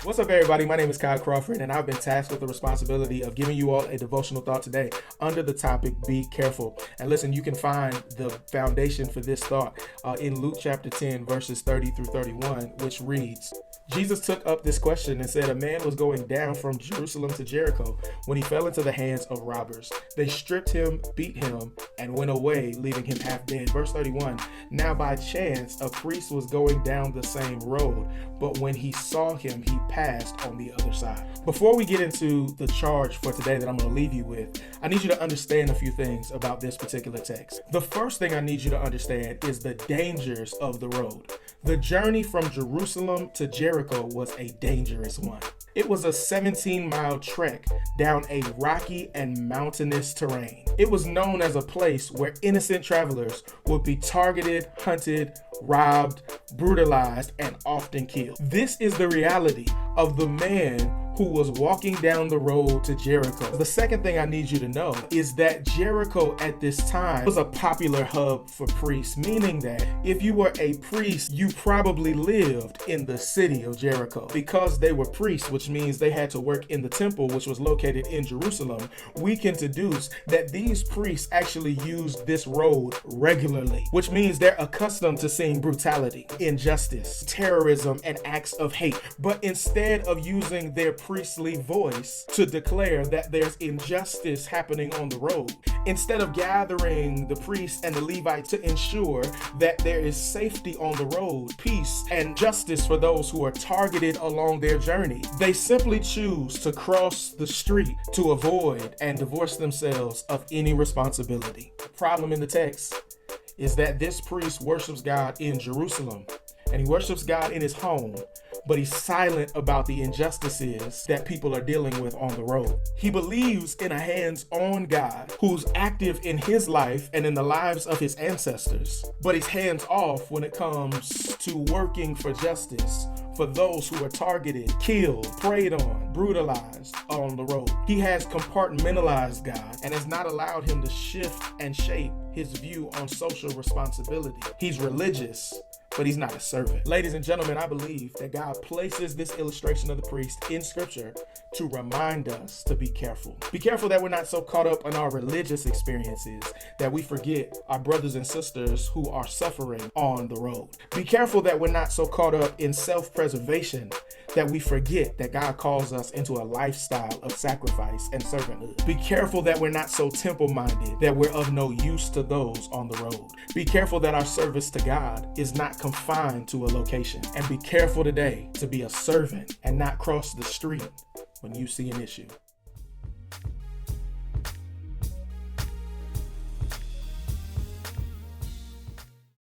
What's up, everybody? My name is Kyle Crawford, and I've been tasked with the responsibility of giving you all a devotional thought today under the topic, be careful. And listen, you can find the foundation for this thought in Luke chapter 10, verses 30 through 31, which reads, Jesus took up this question and said, a man was going down from Jerusalem to Jericho when he fell into the hands of robbers. They stripped him, beat him, and went away, leaving him half dead. Verse 31, now by chance a priest was going down the same road, but when he saw him, he passed on the other side. Before we get into the charge for today that I'm going to leave you with, I need you to understand a few things about this particular text. The first thing I need you to understand is the dangers of the road. The journey from Jerusalem to Jericho was a dangerous one. It was a 17-mile trek down a rocky and mountainous terrain. It was known as a place where innocent travelers would be targeted, hunted, robbed, brutalized, and often killed. This is the reality of the man who was walking down the road to Jericho. The second thing I need you to know is that Jericho at this time was a popular hub for priests, meaning that if you were a priest, you probably lived in the city of Jericho. Because they were priests, which means they had to work in the temple, which was located in Jerusalem, we can deduce that these priests actually used this road regularly, which means they're accustomed to seeing brutality, injustice, terrorism, and acts of hate. But instead of using their priestly voice to declare that there's injustice happening on the road, instead of gathering the priests and the Levites to ensure that there is safety on the road, peace and justice for those who are targeted along their journey, they simply choose to cross the street to avoid and divorce themselves of any responsibility. The problem in the text is that this priest worships God in Jerusalem, and he worships God in his home, but he's silent about the injustices that people are dealing with on the road. He believes in a hands-on God who's active in his life and in the lives of his ancestors, but he's hands-off when it comes to working for justice for those who are targeted, killed, preyed on, brutalized on the road. He has compartmentalized God and has not allowed him to shift and shape his view on social responsibility. He's religious, but he's not a servant. Ladies and gentlemen, I believe that God places this illustration of the priest in scripture to remind us to be careful. Be careful that we're not so caught up in our religious experiences that we forget our brothers and sisters who are suffering on the road. Be careful that we're not so caught up in self-preservation that we forget that God calls us into a lifestyle of sacrifice and servanthood. Be careful that we're not so temple-minded that we're of no use to those on the road. Be careful that our service to God is not confined to a location. And be careful today to be a servant and not cross the street when you see an issue.